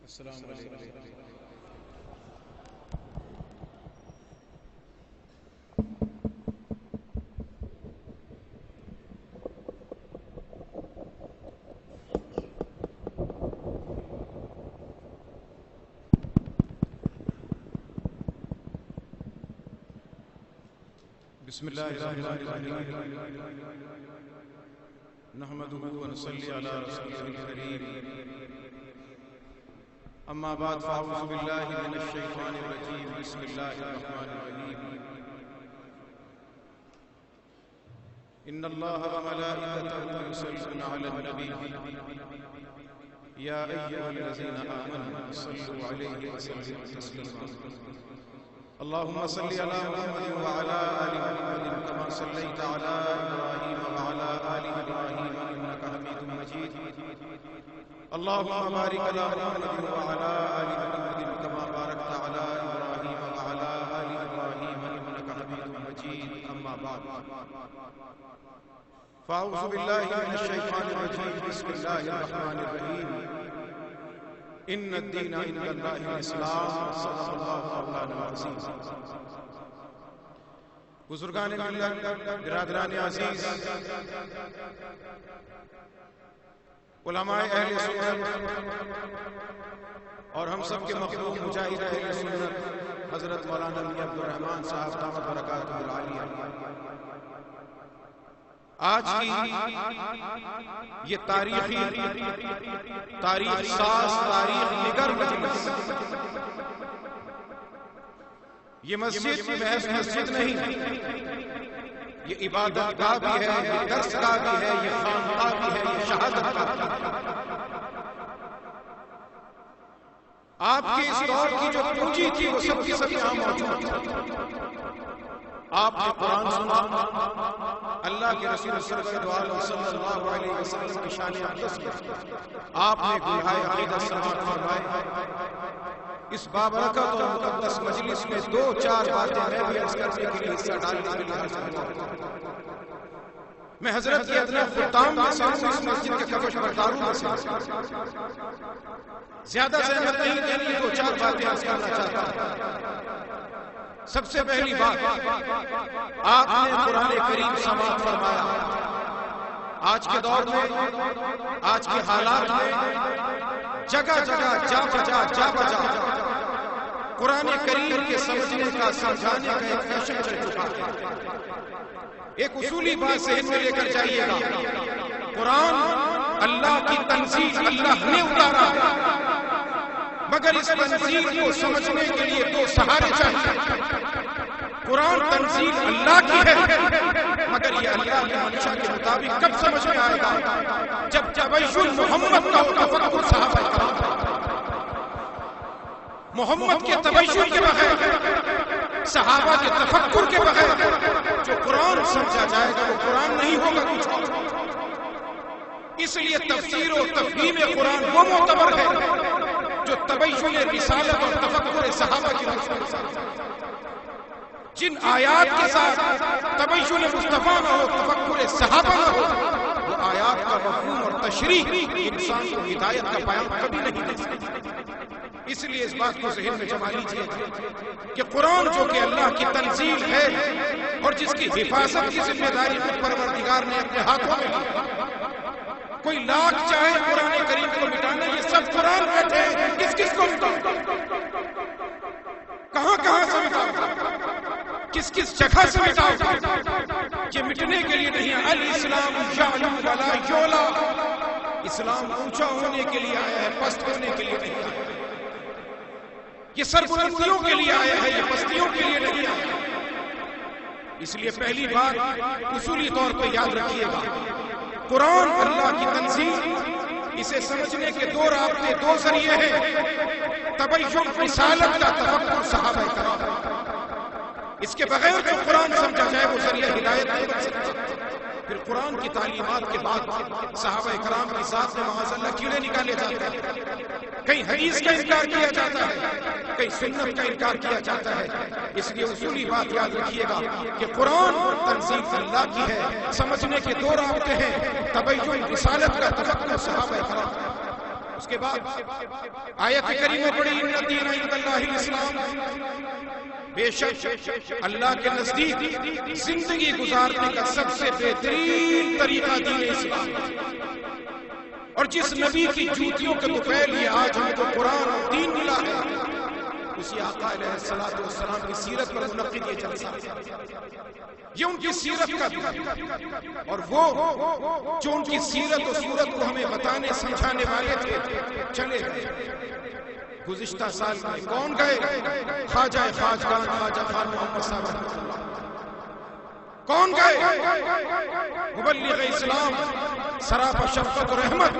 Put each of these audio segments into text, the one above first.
السلام علیکم۔ بسم اللہ الرحمن الرحیم، نحمده ونصلی علی رسوله الکریم، اما بعد فاعوذ باللہ من الشیطان الرجیم، بسم اللہ الرحمن الرحیم۔ ان اللہ وملائکته یصلون علی النبی یا ایھا الذین آمنوا صلوا علیہ وسلموا تسلیما۔ اللهم صل على محمد وعلى آل محمد كما صليت على إبراهيم وعلى آل إبراهيم إنك حميد مجيد۔ اللهم بارك على محمد وعلى آل محمد كما باركت على إبراهيم وعلى آل إبراهيم إنك حميد مجيد۔ أما بعد فأعوذ بالله من الشيطان الرجيم، بسم الله الرحمن الرحيم۔ ان الدین عند اللہ الاسلام، صدق اللہ مولانا العظیم۔ بزرگان ملت، برادران عزیز، علماء اہل سنت اور ہم سب کے مخلوق مجاہد اہل سنت حضرت مولانا میاں عبد الرحمن صاحب دامت برکاتہ العالیہ، آج کی یہ تاریخ ساز، تاریخ نگر مجلس، یہ مسجد محض مسجد نہیں، یہ عبادت گاہ بھی ہے، یہ درس گاہ بھی ہے، یہ خانقاہ بھی ہے، یہ شہادت گاہ بھی ہے۔ آپ کے اس دور کی جو پونجی تھی وہ سب کی سب یہاں موجود تھی۔ آپ نے قرآن سنا، اللہ کے رسول صلی اللہ علیہ وسلم کی شان اقدس کی، آپ نے گوہائے عقیدت سماعت فرمائے۔ اس بابرکت اور مقدس مجلس میں دو چار باتیں میں بھی عرض کرنے کے لیے حصہ ڈالنے کے لیے حاضر ہوں۔ میں حضرت کے ادنا خطام میں سے ہوں، اس مسجد کے کفش برداروں میں سے ہوں، زیادہ زحمت نہیں دینی، دو چار باتیں عرض کرنا چاہتا ہوں۔ سب سے پہلی بات، آپ نے قرآن کریم سماعت فرمایا۔ آج کے دور میں، آج کے حالات میں جگہ جگہ جا بجا قرآن کریم کے سمجھنے کا، سمجھانے کا ایک فیشن چل چکا ہے۔ ایک اصولی بات ذہن میں لے کر جائیے گا، قرآن اللہ کی تنزیل، اللہ نے اتارا، مگر اس تنزیل کو سمجھنے کے لیے دو سہارے چاہیے۔ قرآن تنزیل اللہ کی ہے، مگر یہ اللہ کی منشا کے مطابق کب سمجھ میں آئے گا؟ جب تبین محمد کا ہو، تفکر صحابہ کرام، محمد کے تبین کے بغیر، صحابہ کے تفکر کے بغیر جو قرآن سمجھا جائے گا وہ قرآن نہیں ہوگا، کچھ اور۔ اس لیے تفسیر و تفہیم قرآن وہ معتبر ہے جو تبین رسالت اور تفکر صحابہ کی روشنی کے ساتھ، جن آیات کے ساتھ تبین مصطفیٰ نہ ہو، تفکر صحابہ نہ ہو، وہ آیات کا مفہوم اور تشریح انسان کو ہدایت کا پیام کبھی نہیں دے سکتی۔ اس لیے اس بات کو ذہن میں جما لیجیے کہ قرآن جو کہ اللہ کی تنزیل ہے اور جس کی حفاظت کی ذمہ داری خود پروردگار نے اپنے ہاتھوں میں لی، کوئی لاکھ چاہے قرآن کریم کو مٹانا، یہ سب قرآن بیٹھے کس کس کو مٹاؤ، کہاں کہاں سے مٹاؤ، کس کس جگہ سے مٹاؤ، یہ مٹنے کے لیے نہیں ہے۔ الاسلام یعلو ولا یعلا، اسلام اونچا ہونے کے لیے آیا ہے، پست ہونے کے لیے نہیں آیا۔ یہ سربلندیوں کے لیے آیا ہے، یہ پستیوں کے لیے نہیں آیا۔ اس لیے پہلی بات اصولی طور پہ یاد رکھیے گا، قرآن اللہ کی تنزیل، اسے سمجھنے کے دو رابطے، دو ذریعے ہیں، تبین رسالت کا، تفکر صحابہ کرام۔ اس کے بغیر جو قرآن سمجھا جائے وہ ذریعہ ہدایت نہیں بن سکتا۔ پھر قرآن کی تعلیمات کے بعد صحابہ کرام کی ذات میں معاذ اللہ کیڑے نکالے جاتے ہیں، کہیں حدیث کا انکار کیا جاتا ہے، کہیں سنت کا انکار کیا جاتا ہے۔ اس لیے اصولی بات یاد رکھیے گا کہ قرآن تنزیل اللہ کی ہے، سمجھنے کے دو رابطے ہیں، تبین رسالت کا، تفکر صحابہ کرام۔ اس کے بعد آیت کریمہ پڑھی ان الدین عند اللہ الاسلام، بے شک اللہ کے نزدیک زندگی گزارنے کا سب سے بہترین طریقہ دین اسلام، اور جس نبی کی جوتیوں کے دوپہر یہ آج ہم کو قرآن اور دین ملا ہے، اسی آقا علیہ الصلوۃ والسلام کی سیرت پر منعقد یہ جلسہ، یہ ان کی سیرت کا دن، اور وہ جو ان کی سیرت و صورت کو ہمیں بتانے سمجھانے والے تھے چلے گئے۔ گزشتہ سال میں کون گئے؟ خواجہ خواجگان خواجہ خان محمد صاحب رحمۃ اللہ۔ کون گئے؟ مبلغ اسلام سراپا شفقت و رحمت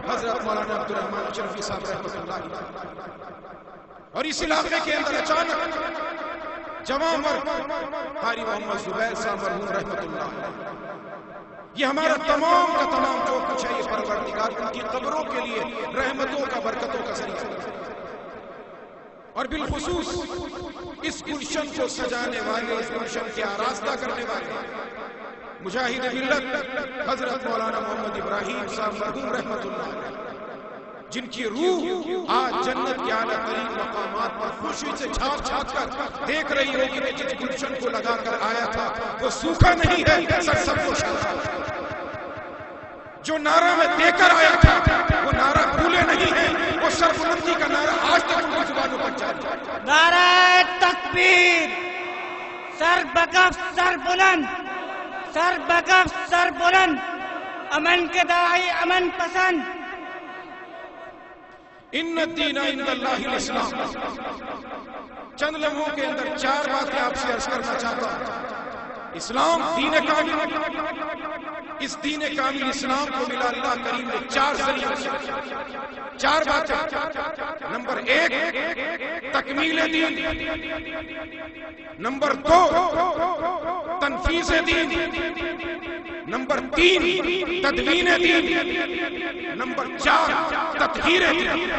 حضرت مولانا عبد الرحمن اشرفی صاحب رحمۃ اللہ۔ اور اس علاقے کے اندر اچانک جوان مرد قاری محمد زبیر صاحب مرحوم رحمۃ اللہ، یہ ہمارا تمام کا تمام جو کچھ ہے یہ پروردگار ان کی قبروں کے لیے رحمتوں کا برکتوں کا ذریعہ، اور بالخصوص اس گلشن کو سجانے والے، اس گلشن کے آراستہ کرنے والے مجاہد ملت حضرت مولانا محمد ابراہیم صاحب مرحوم رحمۃ اللہ، جن کی روح آج جنت کے اعلیٰ ترین مقامات پر خوشی سے جھانک جھانک کر دیکھ رہی ہوگی کہ جس گلشن کو لگا کر آیا تھا وہ سوکھا نہیں ہے، سرسبز ہے۔ جو نعرہ میں دے کر آیا تھا وہ نعرہ بھولے نہیں ہے، وہ سربلندی کا نعرہ آج تک ان کی زبانوں پر جاری ہے۔ نعرہ تکبیر، سر بکف سر بلند، سر بکف سر بلند، امن کے داعی امن پسند۔ ان الدین عند اللہ الاسلام، چند لمحوں کے اندر 4 باتیں آپ سے عرض کرنا چاہتا ہوں۔ اسلام دین کامل، اس دین کامل اسلام کو ملا اللہ کریم نے 4 ذریعوں سے، 4 باتیں۔ نمبر 1 تکمیل دین، نمبر 2 تنفیذ دین، نمبر 3 تدوین دین، نمبر 4 تطہیر دین۔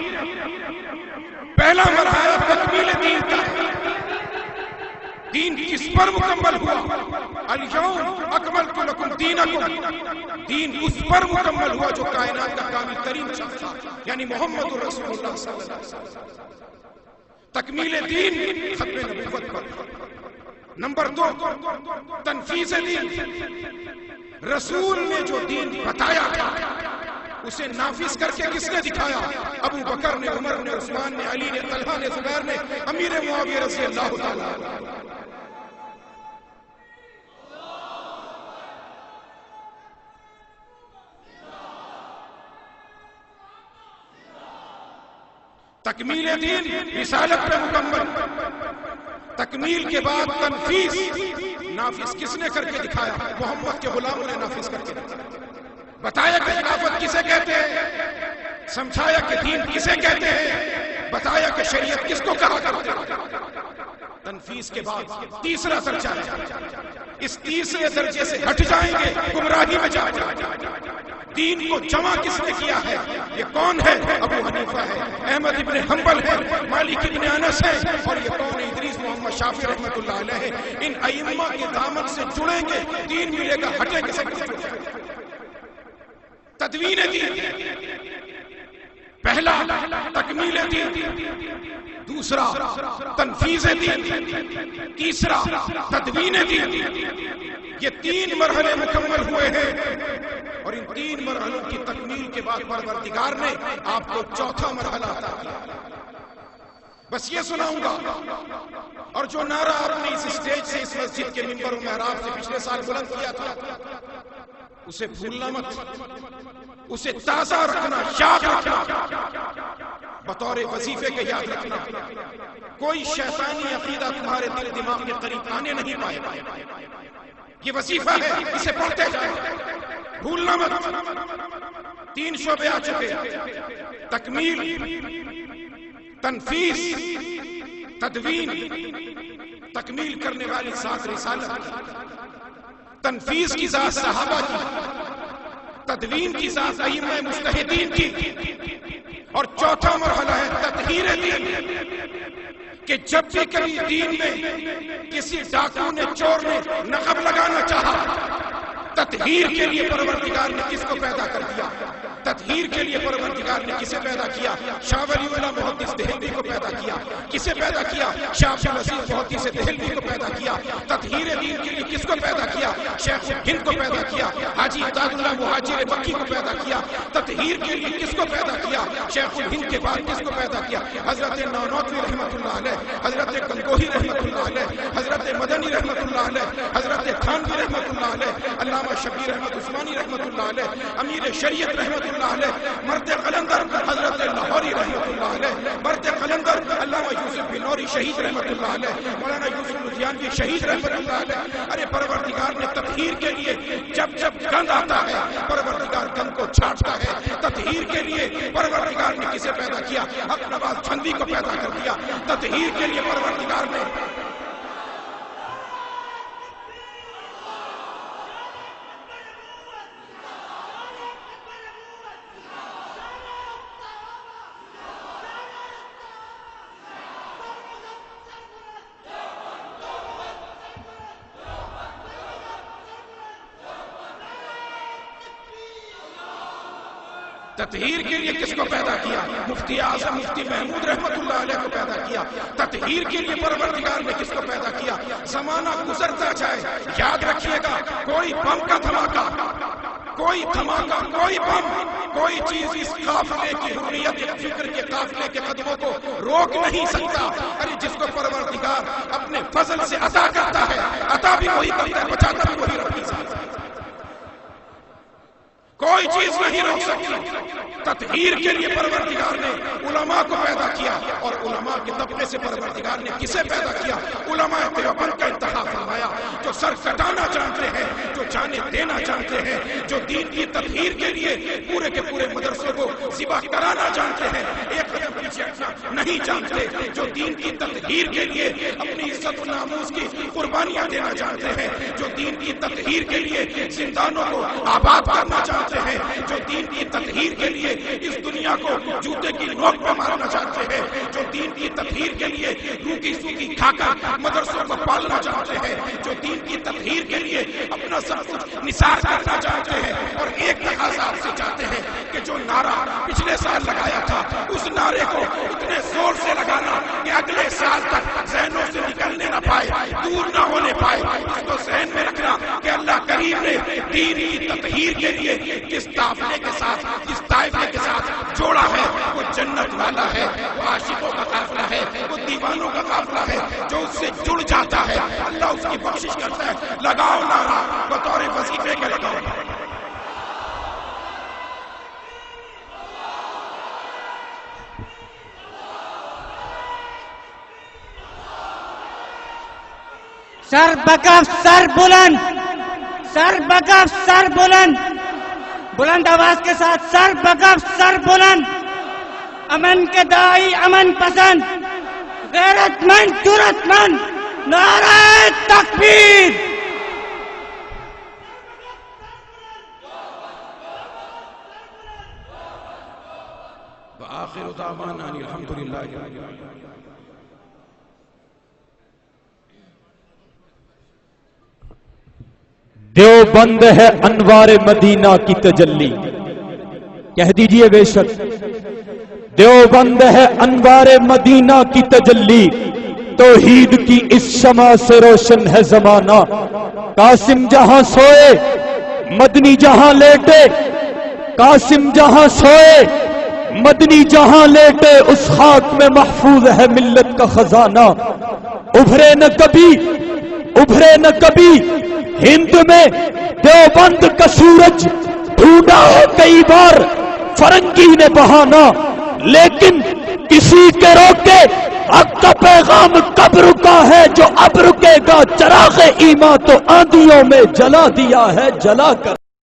پہلا مرحلہ تکمیل دین کا ہے۔ دین کس پر مکمل ہوا؟ الیوم اکملت لکم دینکم، دین اس پر مکمل ہوا جو کائنات کا کامل ترین شخص تھا، یعنی محمد رسول اللہ صلی اللہ علیہ وسلم۔ تکمیل دین ختم نبوت پر۔ نمبر 2 تنفیذ دین، رسول نے جو دین بتایا تھا اسے نافذ کر کے کس نے دکھایا؟ ابو بکر نے، عمر نے، عثمان نے، علی نے، طلحہ نے، زبیر نے، امیر معاویہ رضی اللہ تعالیٰ عنہ۔ تکمیل دین رسالت پہ مکمل، تکمیل کے بعد تنفیذ، نافذ کس نے کر کے دکھایا؟ محمد کے غلاموں نے نافذ کر کے دکھایا۔ بتایا کہ خلافت کسے کہتے ہیں، سمجھایا کہ دین کسے کہتے ہیں، بتایا کہ شریعت کس کو کہا کرتے ہیں۔ تنفیذ کے بعد تیسرا درجہ ہے، اس تیسرے درجے سے ہٹ جائیں گے گمراہی میں جا جائیں گے۔ دین کو جمع کس نے کیا ہے؟ یہ کون ہے؟ ابو حنیفہ ہے، احمد ابن حنبل ہے، مالک ابن انس ہے، اور یہ کون ہے؟ ادریس محمد شافعی رحمۃ اللہ علیہ۔ ان ائمہ کے دامن سے جڑیں گے دین ملے گا، ہٹیں گے سب کچھ۔ تدوین دین، پہلا تکمیل دین، دوسرا تنفیذ دین، تیسرا تدوین دین۔ یہ 3 مرحلے مکمل ہوئے ہیں، اور ان 3 مرحلوں کی تکمیل کے بعد پروردگار نے آپ کو 4تھا مرحلہ عطا کیا۔ بس یہ سناؤں گا، اور جو نعرہ آپ نے اس اسٹیج سے، اس مسجد کے منبر و محراب سے پچھلے سال بلند کیا تھا، اسے بھولنا مت، اسے تازہ رکھنا، یاد رکھنا، بطور وظیفے کے یاد رکھنا۔ کوئی شیطانی عقیدہ تمہارے دل دماغ کے قریب آنے نہیں پائے گا۔ یہ وظیفہ ہے، اسے پڑھتے جائیں، بھولنا مت۔ 3 شعبے آ چکے، تکمیل، تنفیذ، تدوین۔ تکمیل کرنے والی ذات رسالت، تنفیذ کی ذات صحابہ کی، تدوین کی ذات ائمہ مجتہدین کی، اور 4تھا مرحلہ ہے تطہیر دین، کہ جب بھی کبھی دین میں کسی ڈاکو نے، چور نے نقب لگانا چاہا، تطہیر کے لیے پروردگار نے کس کو پیدا کر دیا؟ تطہیر کے لیے پروردگار نے کسے پیدا کیا؟ شاہ ولی اللہ محدث دہلوی کو پیدا کیا. کسے پیدا کیا؟ شاہ عبد العزیز محدث دہلوی کو پیدا کیا. تطہیر دین کے لیے کس کو پیدا کیا؟ شیخ الہند کو پیدا کیا. حاجی امداد اللہ مہاجر مکی کو پیدا کیا. تطہیر کے لیے کس کو پیدا کیا؟ شیخ الہند کے بعد کس کو پیدا کیا؟ حضرت نانوتوی رحمۃ اللہ علیہ، حضرت گنگوہی رحمۃ اللہ علیہ، حضرت مدنی رحمۃ اللہ علیہ، حضرت تھانوی رحمۃ اللہ علیہ، علامہ شبیر احمد عثمانی رحمۃ اللہ علیہ، امیر شریعت رحمۃ اللہ علیہ، مرد قلندر حضرت لاہوری رحمۃ اللہ علیہ، مرد قلندر علامہ یوسف بنوری شہید رحمۃ اللہ علیہ، مولانا یوسف لدھیانوی شہید رحمۃ اللہ علیہ. ارے پروردگار نے تطہیر کے لیے جب گند آتا ہے پروردگار گند کو چھاٹتا ہے. تطہیر کے لیے پروردگار نے کسے پیدا کیا؟ حق نواز چھندی کو پیدا کر دیا. تطہیر کے لیے پروردگار نے تطہیر کے لیے کس کو پیدا کیا؟ مفتی اعظم مفتی محمود رحمت اللہ علیہ کو پیدا کیا. تطہیر کے لیے پروردگار نے کس کو پیدا کیا؟ زمانہ گزرتا جائے یاد رکھیے گا، کوئی بم کا دھماکہ، کوئی دھماکہ، کوئی بم، کوئی چیز اس قافلے کی حریت فکر کے قافلے کے قدموں کو روک نہیں سکتا. ارے جس کو پروردگار اپنے فضل سے عطا کرتا ہے، عطا بھی وہی کرتا ہے، بچاتا بھی وہی رکھتا ہے. کوئی چیز نہیں روک سکتی. تطہیر کے لیے پروردگار نے علماء کو پیدا کیا، اور علماء کے طبقے سے پروردگار نے کسے پیدا کیا؟ علماء دیوبند کا انتخاب فرمایا، جو سر کٹانا چاہتے ہیں، جو جانیں دینا چاہتے ہیں، جو دین کی تطہیر کے لیے پورے کے پورے مدرسوں کو ذبح کرانا چاہتے ہیں، ایک قدم پیچھے ہٹنا نہیں چاہتے، جو دین کی تطہیر کے لیے اپنی عزت و ناموس کی قربانیاں دینا چاہتے ہیں، جو دین کی تطہیر کے لیے زندانوں کو آباد کرنا چاہتے ہیں، جو دین کی تطہیر کے لیے اس دنیا کو جوتے کی نوک پہ مارنا چاہتے ہیں، جو دین کی تطہیر کے لیے روکی سوکی کھا کر مدرسوں کو پالنا چاہتے ہیں، جو دین کی تطہیر کے لیے اپنا سب کچھ نثار کرنا چاہتے ہیں. اور ایک تقاضا آپ سے چاہتے ہیں کہ جو نعرہ پچھلے سال لگایا تھا اس نعرے کو اتنے زور سے لگانا کہ اگلے سال تک ذہنوں سے نکلنے نہ پائے، دور نہ ہونے پائے. اس کو ذہن میں رکھنا کہ اللہ کریم نے دین کی تطہیر کے لیے جس قافلے کے ساتھ، جس طائفے کے ساتھ جوڑا ہے وہ جنت والا ہے، وہ عاشقوں کا قافلہ ہے، وہ دیوانوں کا قافلہ ہے. جو اس سے جڑ جاتا ہے اللہ اس کی بخشش کرتا ہے. لگاؤ نعرہ بطور وظیفے کے لگاؤ. سر بکف سر بلند، سر بکف سر بلند، بلند آواز کے ساتھ سر بکف سر بلند. امن کے دائی امن پسند، غیرت مند جرأت مند، نعرہ تکبیر. وآخر دعوانا ان الحمدللہ. دیوبند ہے انوار مدینہ کی تجلی، کہہ دیجئے بے شک. دیوبند ہے انوار مدینہ کی تجلی، توحید کی اس شمع سے روشن ہے زمانہ. قاسم جہاں سوئے مدنی جہاں لیٹے، قاسم جہاں سوئے مدنی جہاں لیٹے، اس خاک میں محفوظ ہے ملت کا خزانہ. ابھرے نہ کبھی، ابھرے نہ کبھی ہند میں دیوبند کا سورج، ڈھونڈا ہے کئی بار فرنگی نے بہانا، لیکن کسی کے روکے حق کا پیغام کب رکا ہے جو اب رکے گا. چراغ ایمان تو آندھیوں میں جلا دیا ہے، جلا کر.